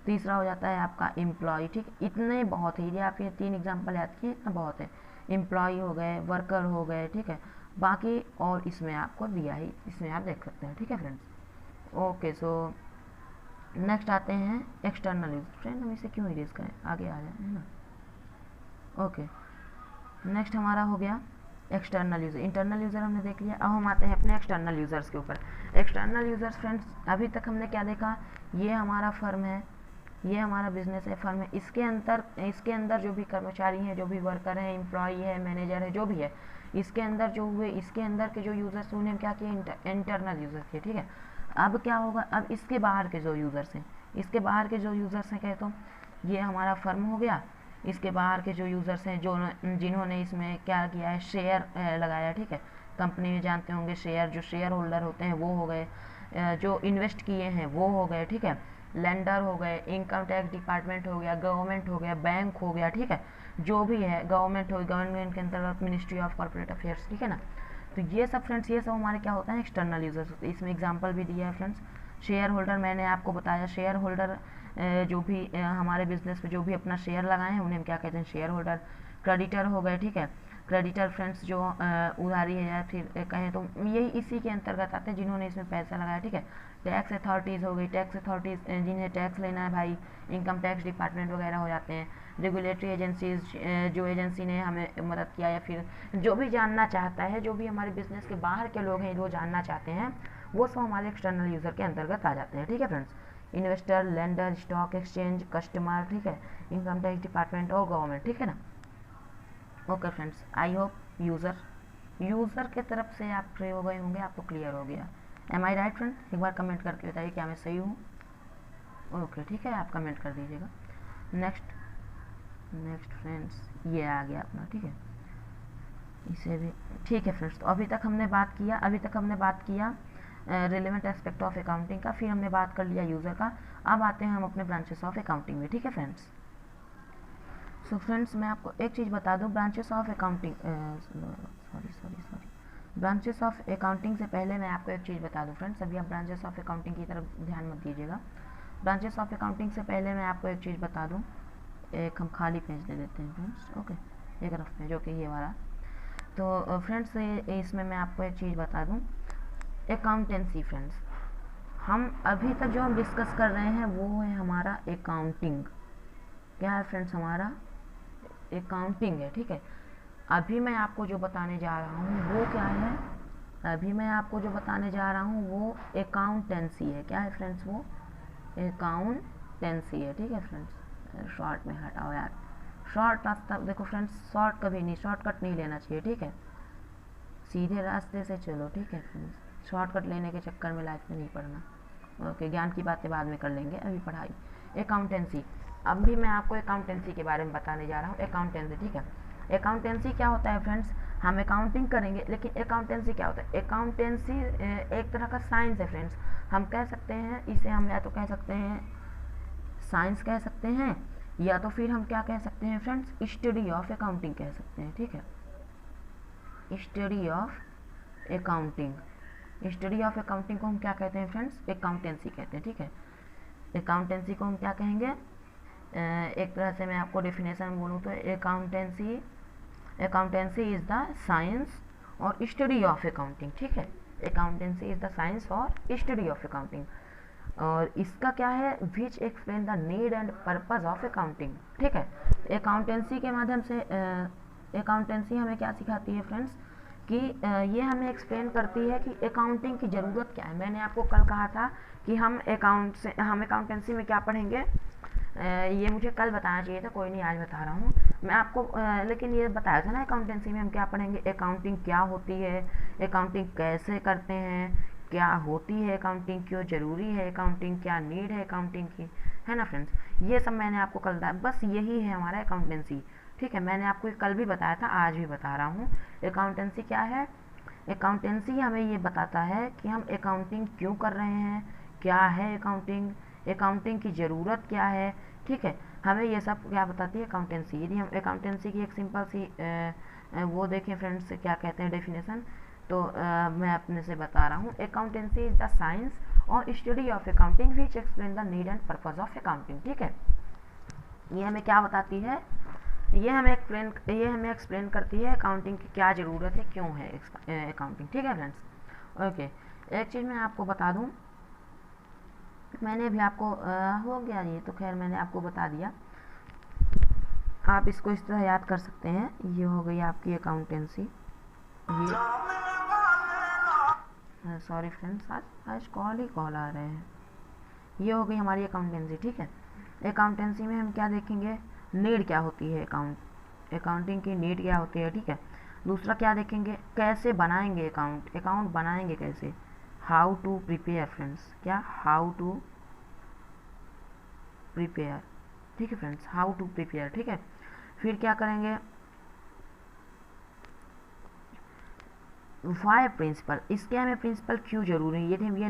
तीसरा हो जाता है आपका एम्प्लॉय। ठीक, इतने बहुत है, यदि आप ये 3 एग्जाम्पल याद किए इतना बहुत है। एम्प्लॉय हो गए, वर्कर हो गए, ठीक है, बाकी और इसमें आपको दिया ही, इसमें आप देख सकते हैं। ठीक है फ्रेंड्स, ओके। सो नेक्स्ट आते हैं एक्सटर्नल यूज़र। फ्रेंड हम इसे क्यों इरेज करें, आगे आ जाए, है ना। ओके, नेक्स्ट हमारा हो गया एक्सटर्नल यूज़र। इंटरनल यूज़र हमने देख लिया, अब हम आते हैं अपने एक्सटर्नल यूज़र्स के ऊपर। एक्सटर्नल यूज़र्स फ्रेंड्स, अभी तक हमने क्या देखा, ये हमारा फर्म है, ये हमारा बिजनेस है, फर्म है, इसके अंदर जो भी कर्मचारी हैं, जो भी वर्कर हैं, एम्प्लॉय है, मैनेजर है, जो भी है, इसके अंदर जो हुए, इसके अंदर के जो यूज़र्स उन्हें क्या किए, इंटरनल यूज़र किए। ठीक है, अब क्या होगा, अब इसके बाहर के जो यूज़र्स हैं, कहे तो ये हमारा फर्म हो गया, इसके बाहर के जो यूज़र्स हैं, जिन्होंने इसमें क्या किया है, शेयर लगाया। ठीक है, कंपनी में जानते होंगे शेयर, जो शेयर होल्डर होते हैं वो हो गए, जो इन्वेस्ट किए हैं वो हो गए। ठीक है, लेंडर हो गए, इनकम टैक्स डिपार्टमेंट हो गया, गवर्नमेंट हो गया, बैंक हो गया। ठीक है, जो भी है गवर्नमेंट के अंतर्गत मिनिस्ट्री ऑफ कॉर्पोरेट अफेयर्स। ठीक है ना, तो ये सब फ्रेंड्स, ये सब हमारे क्या होता है, एक्सटर्नल यूज़र्स होते हैं। इसमें एग्जाम्पल भी दिया है फ्रेंड्स, शेयर होल्डर मैंने आपको बताया, शेयर होल्डर जो भी हमारे बिजनेस में जो भी अपना शेयर लगाए हैं उन्हें क्या कहते हैं, शेयर होल्डर। क्रेडिटर हो गए। ठीक है, क्रेडिटर फ्रेंड्स जो उधारी है या फिर कहें तो यही इसी के अंतर्गत आते हैं, जिन्होंने इसमें पैसा लगाया। ठीक है, टैक्स अथॉरिटीज़ हो गई, टैक्स अथॉरिटीज़ जिन्हें टैक्स लेना है भाई, इनकम टैक्स डिपार्टमेंट वगैरह हो जाते हैं। रेगुलेटरी एजेंसीज, जो एजेंसी ने हमें मदद किया या फिर जो भी जानना चाहता है, जो भी हमारे बिजनेस के बाहर के लोग हैं वो जानना चाहते हैं, वो सब हमारे एक्सटर्नल यूज़र के अंतर्गत आ जाते हैं। ठीक है friends, investor, lender, stock exchange, customer, ठीक है, इनकम टैक्स डिपार्टमेंट और गवर्नमेंट। ठीक है ना। Okay friends, I hope user के तरफ से आप फ्री हो गए होंगे, आपको क्लियर हो गया। एम आई राइट फ्रेंड, एक बार कमेंट करके बताइए क्या मैं सही हूँ। ओके ठीक है, आप कमेंट कर दीजिएगा। नेक्स्ट फ्रेंड्स, ये आ गया अपना। ठीक है, इसे भी ठीक है फ्रेंड्स। तो अभी तक हमने बात किया रिलेवेंट एस्पेक्ट ऑफ अकाउंटिंग का, फिर हमने बात कर लिया यूज़र का। अब आते हैं हम अपने ब्रांचेस ऑफ अकाउंटिंग में। ठीक है फ्रेंड्स, सो फ्रेंड्स मैं आपको एक चीज़ बता दूं, branches of accounting branches of accounting से पहले मैं आपको एक चीज़ बता दूं फ्रेंड्स, अभी आप ब्रांचेस ऑफ अकाउंटिंग की तरफ ध्यान मत दीजिएगा। ब्रांचेस ऑफ अकाउंटिंग से पहले मैं आपको एक चीज़ बता दूं, एक हम खाली पेज ले लेते हैं फ्रेंड्स। ओके, एक रफ में, जो कि ये वाला तो फ्रेंड्स इसमें मैं आपको एक चीज़ बता दूं, अकाउंटेंसी फ्रेंड्स, हम अभी तक जो हम डिस्कस कर रहे हैं वो है हमारा अकाउंटिंग। क्या है फ्रेंड्स? हमारा अकाउंटिंग है, ठीक है। अभी मैं आपको जो बताने जा रहा हूँ वो क्या है? अभी मैं आपको जो बताने जा रहा हूँ वो अकाउंटेंसी है। क्या है फ्रेंड्स? वो अकाउंटेंसी है, ठीक है फ्रेंड्स। शॉर्ट में हटाओ यार, शॉर्ट रास्ता देखो फ्रेंड्स, शॉर्ट कभी नहीं, शॉर्टकट नहीं लेना चाहिए, ठीक है। सीधे रास्ते से चलो, ठीक है फ्रेंड्स। शॉर्टकट लेने के चक्कर में लाइफ में नहीं पड़ना। ओके, ज्ञान की बातें बाद में कर लेंगे, अभी पढ़ाई। अकाउंटेंसी, अब भी मैं आपको अकाउंटेंसी के बारे में बताने जा रहा हूँ। अकाउंटेंसी, ठीक है। अकाउंटेंसी क्या होता है फ्रेंड्स? हम अकाउंटिंग करेंगे, लेकिन अकाउंटेंसी क्या होता है? अकाउंटेंसी एक तरह का साइंस है फ्रेंड्स। हम कह सकते हैं इसे, हम या तो कह सकते हैं साइंस कह सकते हैं, या तो फिर हम क्या कह सकते हैं फ्रेंड्स? स्टडी ऑफ अकाउंटिंग कह सकते हैं, ठीक है। Study of accounting, study of accounting को हम क्या कहते हैं फ्रेंड्स? अकाउंटेंसी कहते हैं, ठीक है। अकाउंटेंसी को हम क्या कहेंगे? एक तरह से मैं आपको डेफिनेशन बोलूँ तो अकाउंटेंसी इज द साइंस और स्टडी ऑफ अकाउंटिंग, ठीक है। अकाउंटेंसी इज द साइंस और स्टडी ऑफ अकाउंटिंग, और इसका क्या है? Which explain the need and purpose of accounting, ठीक है। अकाउंटेंसी के माध्यम से अकाउंटेंसी हमें क्या सिखाती है फ्रेंड्स? कि ये हमें एक्सप्लेन करती है कि अकाउंटिंग की ज़रूरत क्या है। मैंने आपको कल कहा था कि हम अकाउंटेंसी में क्या पढ़ेंगे, ये मुझे कल बताना चाहिए था, कोई नहीं, आज बता रहा हूँ मैं आपको। लेकिन ये बताया था ना, अकाउंटेंसी में हम क्या पढ़ेंगे, अकाउंटिंग क्या होती है, अकाउंटिंग कैसे करते हैं, क्या होती है अकाउंटिंग, क्यों ज़रूरी है अकाउंटिंग, क्या नीड है अकाउंटिंग की, है ना फ्रेंड्स। ये सब मैंने आपको कल बताया, बस यही है हमारा अकाउंटेंसी, ठीक है। मैंने आपको कल भी बताया था, आज भी बता रहा हूँ। अकाउंटेंसी क्या है? अकाउंटेंसी हमें ये बताता है कि हम अकाउंटिंग क्यों कर रहे हैं, क्या है अकाउंटिंग, अकाउंटिंग की ज़रूरत क्या है, ठीक है। हमें ये सब क्या बताती है अकाउंटेंसी। यदि हम अकाउंटेंसी की एक सिंपल सी वो देखें फ्रेंड्स, क्या कहते हैं डेफिनेशन, तो मैं अपने से बता रहा हूँ। अकाउंटेंसी इज द साइंस और study of accounting which explain the need and purpose of accounting, ठीक है। ये हमें क्या बताती है? ये हमें एक्सप्लेन करती है अकाउंटिंग की क्या ज़रूरत है, क्यों है अकाउंटिंग, ठीक है फ्रेंड्स। ओके, एक चीज़ मैं आपको बता दूँ, मैंने भी आपको हो गया ये तो, खैर मैंने आपको बता दिया, आप इसको इस तरह याद कर सकते हैं। ये हो गई आपकी अकाउंटेंसी। ये सॉरी फ्रेंड्स, आज कॉल आ रहे हैं। ये हो गई हमारी अकाउंटेंसी, ठीक है। अकाउंटेंसी में हम क्या देखेंगे? नीड क्या होती है अकाउंटिंग की नीड क्या होती है, ठीक है। दूसरा क्या देखेंगे? कैसे बनाएंगे अकाउंट बनाएंगे कैसे? हाउ टू प्रिपेयर फ्रेंड्स, क्या? हाउ टू प्रिपेयर, ठीक है फ्रेंड्स, हाउ टू प्रिपेयर, ठीक है। फिर क्या करेंगे? वाई प्रिंसिपल, इसके हमें प्रिंसिपल क्यों जरूरी है? यदि हम ये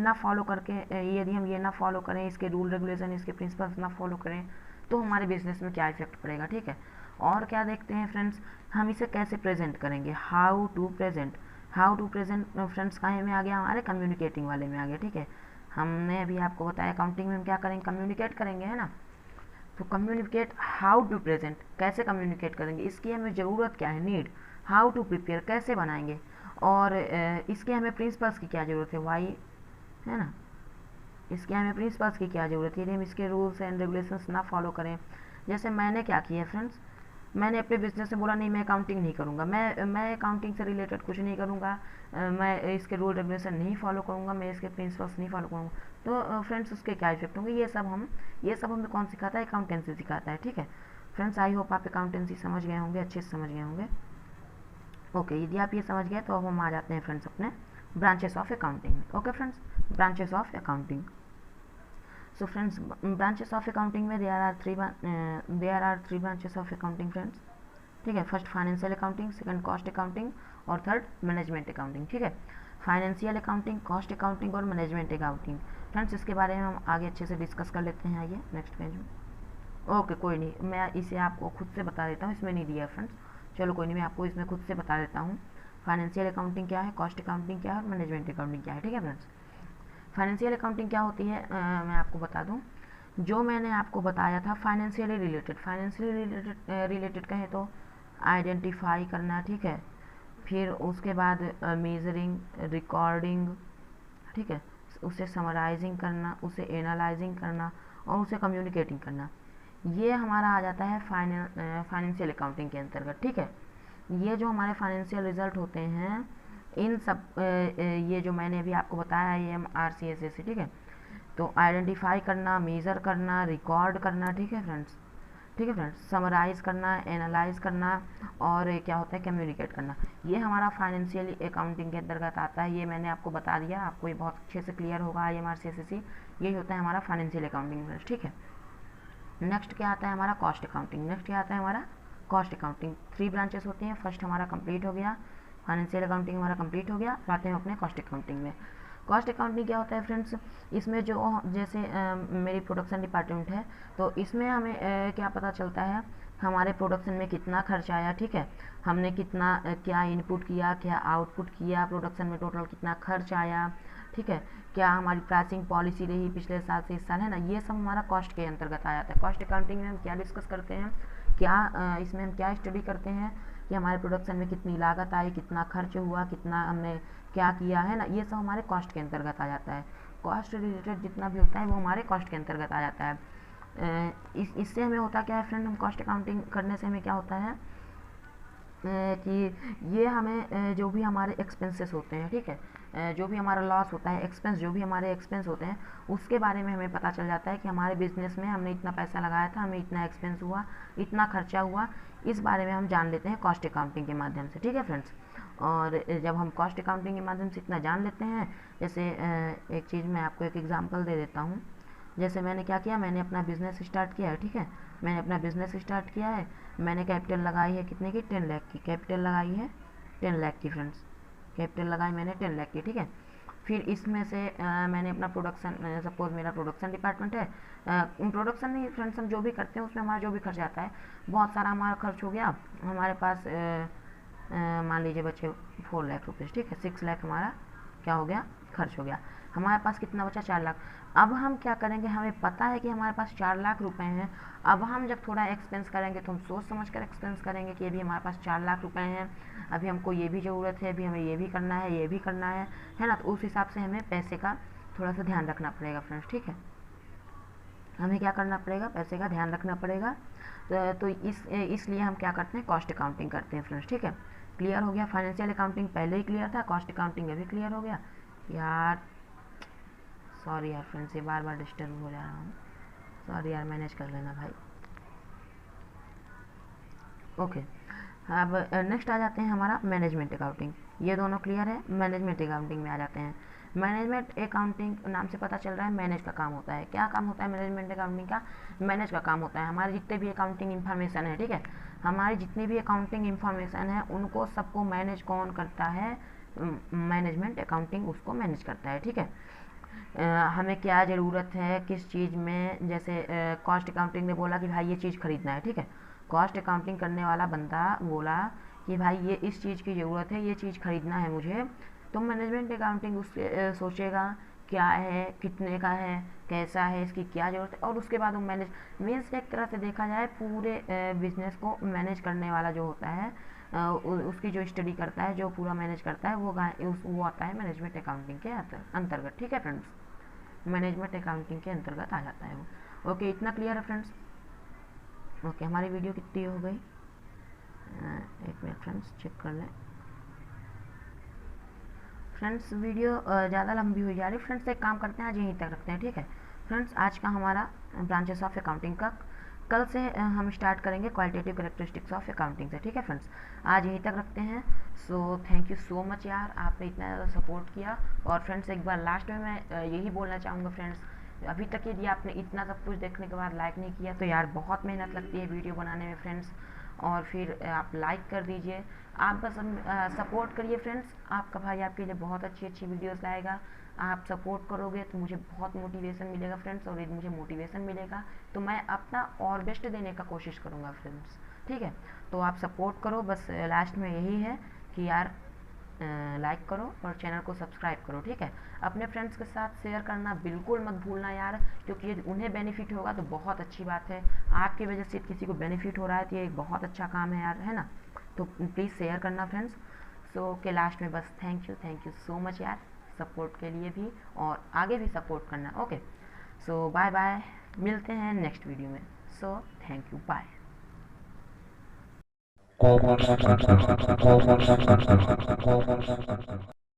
ना फॉलो करें, इसके रूल रेगुलेशन, इसके प्रिंसिपल्स ना फॉलो करें, तो हमारे बिजनेस में क्या इफेक्ट पड़ेगा, ठीक है। और क्या देखते हैं फ्रेंड्स, हम इसे कैसे प्रेजेंट करेंगे? हाउ टू प्रेजेंट फ्रेंड्स कहाँ में आ गया? हमारे कम्युनिकेटिंग वाले में आ गया, ठीक है। हमने अभी आपको बताया अकाउंटिंग में हम क्या करेंगे? कम्युनिकेट करेंगे, है ना। तो कम्युनिकेट, हाउ टू प्रेजेंट, कैसे कम्युनिकेट करेंगे, इसकी हमें ज़रूरत क्या है? नीड। हाउ टू प्रिपेयर, कैसे बनाएंगे, और इसके हमें प्रिंसिपल्स की क्या ज़रूरत है? वाई, है ना। इसके हमें प्रिंसिपल्स की क्या ज़रूरत है यदि हम इसके रूल्स एंड रेगुलेशंस ना फॉलो करें। जैसे मैंने क्या किया फ्रेंड्स, मैंने अपने बिजनेस से बोला नहीं, मैं अकाउंटिंग नहीं करूँगा, मैं अकाउंटिंग से रिलेटेड कुछ नहीं करूँगा, मैं इसके रूल रेगुलेशन नहीं फॉलो करूँगा, मैं इसके प्रिंसिपल्स नहीं फॉलो करूँगा। तो फ्रेंड्स उसके क्या इफेक्ट होंगे? ये सब हमें कौन सिखाता है? अकाउंटेंसी सिखाता है, ठीक है फ्रेंड्स। आई होप आप अकाउंटेंसी समझ गए होंगे, अच्छे से समझ गए होंगे। ओके, यदि आप ये समझ गए तो अब हम आ जाते हैं फ्रेंड्स अपने ब्रांचेस ऑफ अकाउंटिंग में। Okay friends, branches of accounting. So friends, branches of accounting में there are three branches of accounting friends, ठीक है। First financial accounting, second cost accounting और थर्ड मैनेजमेंट अकाउंटिंग, ठीक है। फाइनेंशियल अकाउंटिंग, कॉस्ट अकाउंटिंग और management accounting friends, इसके बारे में हम आगे अच्छे से डिस्कस कर लेते हैं। आइए नेक्स्ट पेज में। ओके, कोई नहीं, मैं इसे आपको खुद से बता देता हूँ, इसमें नहीं दिया फ्रेंड्स, चलो कोई नहीं, मैं आपको इसमें खुद से बता देता हूँ। फाइनेंशियल अकाउंटिंग क्या है, कॉस्ट अकाउंटिंग क्या है और मैनेजमेंट अकाउंटिंग क्या है, ठीक है फ्रेंड्स। फाइनेंशियल अकाउंटिंग क्या होती है, मैं आपको बता दूं, जो मैंने आपको बताया था फाइनेंशियली रिलेटेड कहें तो आइडेंटिफाई करना, ठीक है। फिर उसके बाद मेजरिंग, रिकॉर्डिंग, ठीक है, उसे समराइजिंग करना, उसे एनालाइजिंग करना और उसे कम्युनिकेटिंग करना, ये हमारा आ जाता है फाइनेंशियल अकाउंटिंग के अंतर्गत। ठीक है, ये जो हमारे फाइनेंशियल रिजल्ट होते हैं इन सब ये जो मैंने अभी आपको बताया ये RCS से, ठीक है, तो आइडेंटिफाई करना, मेज़र करना, रिकॉर्ड करना, ठीक है फ्रेंड्स, ठीक है फ्रेंड्स, समराइज़ करना, एनालाइज करना और क्या होता है कम्युनिकेट करना, ये हमारा फाइनेंशियल अकाउंटिंग के अंतर्गत आता है। ये मैंने आपको बता दिया, आपको ये बहुत अच्छे से क्लियर होगा। IMRCSC यही होता है हमारा फाइनेंशियल अकाउंटिंग, ठीक है। नेक्स्ट क्या आता है हमारा कॉस्ट अकाउंटिंग। नेक्स्ट क्या आता है हमारा कॉस्ट अकाउंटिंग। 3 ब्रांचेस होती हैं। फर्स्ट हमारा कंप्लीट हो गया, फाइनेंशियल अकाउंटिंग हमारा कंप्लीट हो गया। आते हैं अपने कॉस्ट अकाउंटिंग में। कॉस्ट अकाउंटिंग क्या होता है फ्रेंड्स, इसमें जो जैसे मेरी प्रोडक्शन डिपार्टमेंट है तो इसमें हमें क्या पता चलता है हमारे प्रोडक्शन में कितना खर्च आया, ठीक है, हमने कितना क्या इनपुट किया, क्या आउटपुट किया, प्रोडक्शन में टोटल कितना खर्च आया, ठीक है, क्या हमारी प्राइसिंग पॉलिसी रही पिछले साल से इस साल, है ना, ये सब हमारा कॉस्ट के अंतर्गत आ जाता है। कॉस्ट अकाउंटिंग में हम क्या डिस्कस करते हैं, क्या इसमें हम क्या स्टडी करते हैं कि हमारे प्रोडक्शन में कितनी लागत आई, कितना खर्च हुआ, कितना हमने क्या किया, है ना, ये सब हमारे कॉस्ट के अंतर्गत आ जाता है। कॉस्ट रिलेटेड जितना भी होता है वो हमारे कॉस्ट के अंतर्गत आ जाता है। इससे हमें होता क्या है फ्रेंड, हम कॉस्ट अकाउंटिंग करने से हमें क्या होता है कि ये हमें जो भी हमारे एक्सपेंसेस होते हैं, ठीक है, जो भी हमारा लॉस होता है, एक्सपेंस जो भी हमारे एक्सपेंस होते हैं उसके बारे में हमें पता चल जाता है कि हमारे बिजनेस में हमने इतना पैसा लगाया था, हमें इतना एक्सपेंस हुआ, इतना खर्चा हुआ, इस बारे में हम जान लेते हैं कॉस्ट अकाउंटिंग के माध्यम से, ठीक है फ्रेंड्स। और जब हम कॉस्ट अकाउंटिंग के माध्यम से इतना जान लेते हैं, जैसे एक चीज़ मैं आपको एक एग्जांपल दे देता हूँ। जैसे मैंने क्या किया, मैंने अपना बिज़नेस स्टार्ट किया है, ठीक है, मैंने अपना बिज़नेस स्टार्ट किया है, मैंने कैपिटल लगाई है कितने की, 10 लाख की कैपिटल लगाई है, 10 लाख की फ्रेंड्स, कैपिटल लगाई मैंने 10 लाख की, ठीक है। फिर इसमें से मैंने अपना प्रोडक्शन, सपोज मेरा प्रोडक्शन डिपार्टमेंट है, प्रोडक्शन नहीं फ्रेंड्स, हम जो भी करते हैं उसमें हमारा जो भी खर्च आता है, बहुत सारा हमारा खर्च हो गया, हमारे पास मान लीजिए बच्चे 4 लाख रुपये, ठीक है, 6 लाख हमारा क्या हो गया, खर्च हो गया। हमारे पास कितना बचा, 4 लाख। अब हम क्या करेंगे, हमें पता है कि हमारे पास 4 लाख रुपए हैं। अब हम जब थोड़ा एक्सपेंस करेंगे तो हम सोच समझ कर एक्सपेंस करेंगे कि अभी हमारे पास 4 लाख रुपए हैं, अभी हमको ये भी ज़रूरत है, अभी हमें ये भी करना है, ये भी करना है ना, तो उस हिसाब से हमें पैसे का थोड़ा सा ध्यान रखना पड़ेगा फ्रेंड्स, ठीक है, हमें क्या करना पड़ेगा, पैसे का ध्यान रखना पड़ेगा। तो इसलिए हम क्या करते हैं, कॉस्ट अकाउंटिंग करते हैं फ्रेंड्स, ठीक है। क्लियर हो गया, फाइनेंशियल अकाउंटिंग पहले ही क्लियर था, कॉस्ट अकाउंटिंग अभी क्लियर हो गया। यार सॉरी यार फ्रेंड्स, ये बार बार डिस्टर्ब हो जा रहा हूँ, सॉरी यार, मैनेज कर लेना भाई। ओके, अब नेक्स्ट आ जाते हैं हमारा मैनेजमेंट अकाउंटिंग। ये दोनों क्लियर है, मैनेजमेंट अकाउंटिंग में आ जाते हैं। मैनेजमेंट अकाउंटिंग नाम से पता चल रहा है मैनेज का काम होता है। क्या काम होता है मैनेजमेंट अकाउंटिंग का, मैनेज का काम होता है। हमारे जितने भी अकाउंटिंग इन्फॉर्मेशन है, ठीक है, हमारी जितनी भी अकाउंटिंग इन्फॉर्मेशन है उनको सबको मैनेज कौन करता है, मैनेजमेंट अकाउंटिंग उसको मैनेज करता है, ठीक है। हमें क्या ज़रूरत है किस चीज़ में, जैसे कॉस्ट अकाउंटिंग ने बोला कि भाई ये चीज़ खरीदना है, ठीक है, कॉस्ट अकाउंटिंग करने वाला बंदा बोला कि भाई ये इस चीज़ की ज़रूरत है, ये चीज़ खरीदना है मुझे, तो मैनेजमेंट अकाउंटिंग उससे सोचेगा क्या है, कितने का है, कैसा है, इसकी क्या ज़रूरत है, और उसके बाद वो मीन्स एक तरह से देखा जाए पूरे बिजनेस को मैनेज करने वाला जो होता है, उसकी जो स्टडी करता है, जो पूरा मैनेज करता है, वो आता है मैनेजमेंट अकाउंटिंग के अंतर्गत, ठीक है फ्रेंड्स, मैनेजमेंट अकाउंटिंग के अंतर्गत आ जाता है वो। ओके, इतना क्लियर है फ्रेंड्स। ओके, हमारी वीडियो कितनी हो गई, एक मिनट फ्रेंड्स चेक कर लें। फ्रेंड्स वीडियो ज़्यादा लंबी हो जा रही है फ्रेंड्स, एक काम करते हैं आज यहीं तक रखते हैं, ठीक है फ्रेंड्स। आज का हमारा ब्रांचेस ऑफ अकाउंटिंग का कल से हम स्टार्ट करेंगे क्वालिटेटिव कैरेक्टरिस्टिक्स ऑफ अकाउंटिंग से, ठीक है फ्रेंड्स। आज यहीं तक रखते हैं। सो थैंक यू सो मच यार, आपने इतना ज़्यादा सपोर्ट किया। और फ्रेंड्स एक बार लास्ट में मैं यही बोलना चाहूँगा फ्रेंड्स, अभी तक यदि आपने इतना सब कुछ देखने के बाद लाइक नहीं किया तो यार बहुत मेहनत लगती है वीडियो बनाने में फ्रेंड्स, और फिर आप लाइक कर दीजिए, आप बस सपोर्ट करिए फ्रेंड्स। आपका भाई आपके लिए बहुत अच्छी अच्छी वीडियोस लाएगा, आप सपोर्ट करोगे तो मुझे बहुत मोटिवेशन मिलेगा फ्रेंड्स, और यदि मुझे मोटिवेशन मिलेगा तो मैं अपना और बेस्ट देने का कोशिश करूँगा फ्रेंड्स, ठीक है। तो आप सपोर्ट करो, बस लास्ट में यही है कि यार लाइक करो और चैनल को सब्सक्राइब करो, ठीक है। अपने फ्रेंड्स के साथ शेयर करना बिल्कुल मत भूलना यार, क्योंकि यदि उन्हें बेनिफिट होगा तो बहुत अच्छी बात है। आपकी वजह से किसी को बेनिफिट हो रहा है तो ये एक बहुत अच्छा काम है यार, है ना। तो प्लीज़ शेयर करना फ्रेंड्स। सो के लास्ट में बस थैंक यू सो मच यार, सपोर्ट के लिए भी, और आगे भी सपोर्ट करना। ओके, सो बाय बाय, मिलते हैं नेक्स्ट वीडियो में। So thank you, bye.